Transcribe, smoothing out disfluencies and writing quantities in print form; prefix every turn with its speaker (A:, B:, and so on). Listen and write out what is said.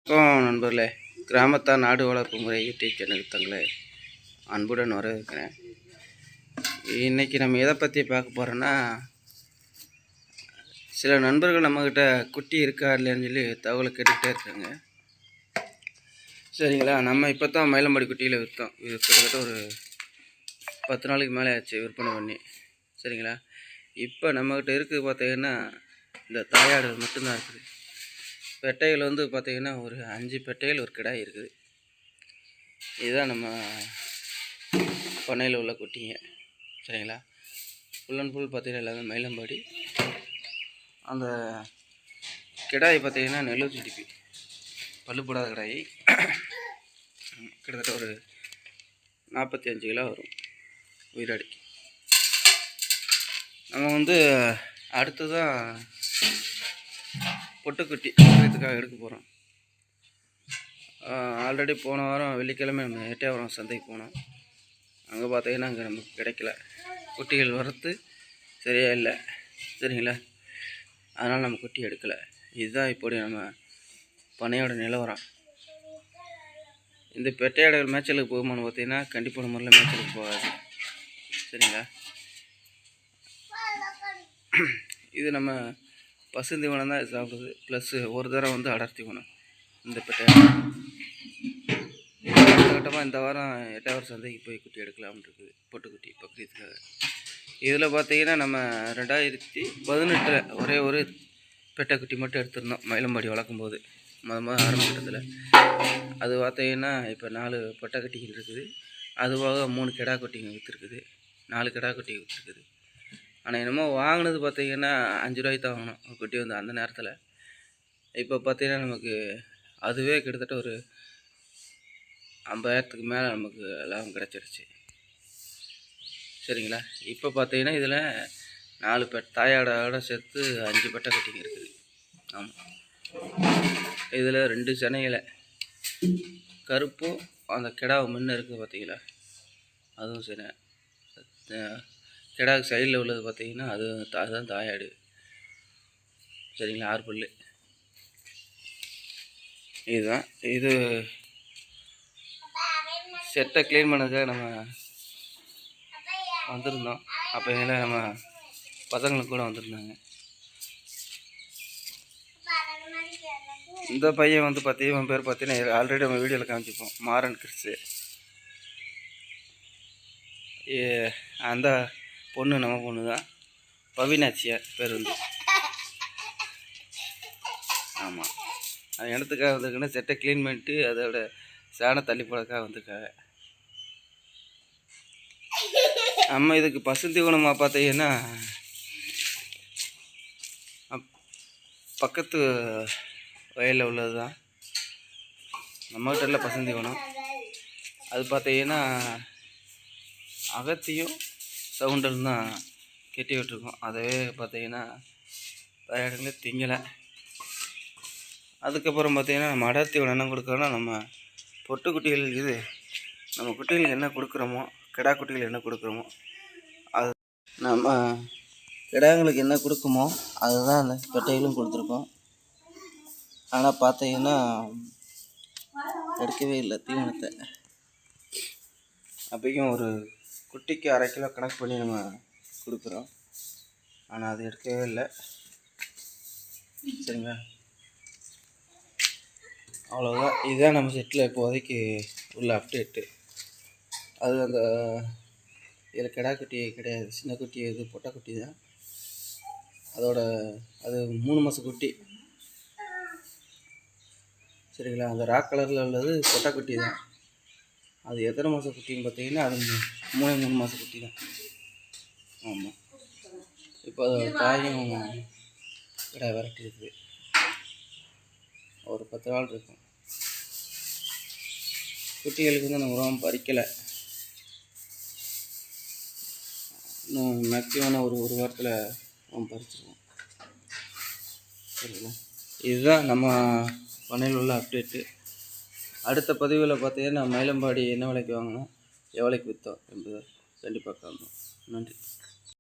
A: நண்பர்களே, கிராமத்தார் நாடு வளர்ப்பு முறை யூடியூப் சேனலுக்கு தங்களை அன்புடன் வரவேற்கிறேன். இன்றைக்கி நம்ம எதை பற்றி பார்க்க போகிறோன்னா, சில நண்பர்கள் நம்மக்கிட்ட குட்டி இருக்கா இல்லைன்னு சொல்லி தகவலை கேட்டுக்கிட்டே இருக்காங்க. சரிங்களா, நம்ம இப்போ தான் மயிலம்பாடி குட்டியில் விற்றோம். இது கிட்டத்தட்ட ஒரு 10 நாளைக்கு மேலே ஆச்சு விற்பனை பண்ணி. சரிங்களா, இப்போ நம்மக்கிட்ட இருக்குது பார்த்தீங்கன்னா இந்த தாயாடுகள் மட்டும்தான் இருக்குது. பெட்டைகள் வந்து பார்த்திங்கன்னா ஒரு 5 பெட்டைகள் ஒரு கிடாய் இருக்குது. இதுதான் நம்ம பண்ணையில் உள்ள குட்டிங்க. சரிங்களா, ஃபுல் அண்ட் ஃபுல் பார்த்திங்கன்னா எல்லாமே மயிலம்பாடி. அந்த கிடாய் பார்த்திங்கன்னா நெல்லூர் சிடிப்பி பல்லுப்படாத கிடாய். கிட்டத்தட்ட ஒரு 45 கிலோ வரும் உயிராடி. நம்ம வந்து அடுத்ததான் பொட்டுக்குட்டி விற்கிறதுக்காக எடுக்க போகிறோம். ஆல்ரெடி போன வாரம் வெள்ளிக்கிழமை நம்ம எட்டயபுரம் சந்தைக்கு போனோம். அங்கே பார்த்தீங்கன்னா அங்கே நமக்கு கிடைக்கல, குட்டிகள் வரத்து சரியா இல்லை. சரிங்களா, அதனால் நம்ம குட்டி எடுக்கலை. இதுதான் இப்படி நம்ம பண்ணையோட நிலவரம். இந்த பெட்டையாடுகள் மேய்ச்சலுக்கு போகுமான்னு பார்த்தீங்கன்னா கண்டிப்பான முறையில் மேய்ச்சலுக்கு போகாது. சரிங்களா, இது நம்ம பசுந்தீவனம் தான் சாப்பிடுது, ப்ளஸ் ஒரு தடவை வந்து அடர் தீவனம். இந்த பெட்டையாடு கட்டமாக இந்த வாரம் எட்டயபுரம் சந்தைக்கு போய் குட்டி எடுக்கலாம்னு இருக்குது, பொட்டுக்குட்டி பக்ரீத்துக்காக. இதில் பார்த்தீங்கன்னா நம்ம 2018 ஒரே ஒரு பெட்டைக்குட்டி மட்டும் எடுத்திருந்தோம் மயிலம்பாடி வளர்க்கும் போது, முதல் ஆரம்பத்தில். அது பார்த்தீங்கன்னா இப்போ 4 பெட்டைக்குட்டிகள் இருக்குது. அதுவாக 3 கிடா குட்டிங்க விற்றுருக்குது, 4 கிடா குட்டி விற்றுருக்குது. ஆனால் என்னமோ வாங்கினது பார்த்திங்கன்னா 5 ரூபாய்க்கு தான் வாங்கினோம் ஒரு குட்டி வந்து அந்த நேரத்தில். இப்போ பார்த்திங்கன்னா நமக்கு அதுவே கிட்டத்தட்ட ஒரு 50,000க்கு மேலே நமக்கு லாபம் கிடச்சிருச்சு. சரிங்களா, இப்போ பார்த்திங்கன்னா இதில் 4 தாயாடோட சேர்த்து 5 பெட்டை குட்டிங்க இருக்குது. ஆமாம், இதில் 2 சென்னையில் கருப்பும் அந்த கிடாவை முன்ன இருக்குது பார்த்திங்களா, அதுவும் சரி. கிடாக்கு சைடில் உள்ளது பார்த்திங்கன்னா அதுதான் தாயாடு. சரிங்களா, 6 பல்லு. இதுதான் இது செட்டை க்ளீன் பண்ணதுக்காக நம்ம வந்திருந்தோம். அப்போ இதில் நம்ம பசங்களுக்கு கூட வந்திருந்தாங்க. இந்த பையன் வந்து பார்த்தீங்கன்னா பேர் பார்த்தீங்கன்னா ஆல்ரெடி நம்ம வீடியோவில் காமிச்சிப்போம், மாறன் கிறிஸ்து. அந்த பொண்ணு நம்ம பொண்ணு தான், பவினாச்சியார் பேர் வந்து. ஆமாம், அது இடத்துக்காக வந்திருக்குன்னா செட்டை க்ளீன் பண்ணிட்டு அதோட சாண தள்ளி போடக்காக வந்திருக்காங்க. நம்ம இதுக்கு பசுந்தீவனமாக பார்த்தீங்கன்னா பக்கத்து வயலில் உள்ளது தான், நம்ம கிட்ட இல்லை பசுந்தீவனம். அது பார்த்தீங்கன்னா அகத்தியும் சவுண்டல் தான் கெட்டி விட்டுருக்கோம். அதவே பார்த்தீங்கன்னா தயாரிகளே திங்கலை. அதுக்கப்புறம் பார்த்திங்கன்னா நம்ம அடர் தீவனம் என்ன கொடுக்குறோன்னா, நம்ம பொட்டுக்குட்டிகள் இது நம்ம குட்டிகளுக்கு என்ன கொடுக்குறோமோ, கிடா குட்டிகள் என்ன கொடுக்குறோமோ அது நம்ம கிடாங்களுக்கு என்ன கொடுக்குமோ அதுதான் அந்த பெட்டைகளும் கொடுத்துருக்கோம். ஆனால் பார்த்தீங்கன்னா எடுக்கவே இல்லை தீவனத்தை. அப்போயும் ஒரு குட்டிக்கு 1/2 கிலோ கணக்கு பண்ணி நம்ம கொடுக்குறோம், ஆனால் அது எடுக்கவே இல்லை. சரிங்களா, அவ்வளோதான். இதுதான் நம்ம செட்டில் இப்போதைக்கு உள்ள அப்டேட்டு. அது அந்த இதில் கிடா குட்டி கிடையாது, சின்ன குட்டி, இது பொட்டைக்குட்டி தான். அதோட அது 3 மாத குட்டி. சரிங்களா, அந்த ராக் கலரில் உள்ளது பொட்டைக்குட்டி தான். அது எத்தனை மாத குட்டின்னு பார்த்தீங்கன்னா அது 3 மாத குட்டி தான். ஆமாம், இப்போ அதோட தாயும் கிடா விரட்டி இருக்குது. ஒரு 10 நாள் இருக்கும். குட்டிகளுக்கு வந்து நம்ம உரம் பறிக்கலை, இன்னும் மேக்ஸிமம் ஒரு வாரத்தில் உரம் பறிச்சிருவோம். சரிங்களா, இதுதான் நம்ம பண்ணையில் உள்ள அப்டேட்டு. அடுத்த பதிவில் பார்த்தீங்கன்னா மயிலம்பாடி என்ன விலைக்கு வாங்கினோம், எவ்வளோக்கு விற்றோம் என்பதை கண்டிப்பாக காணும். நன்றி.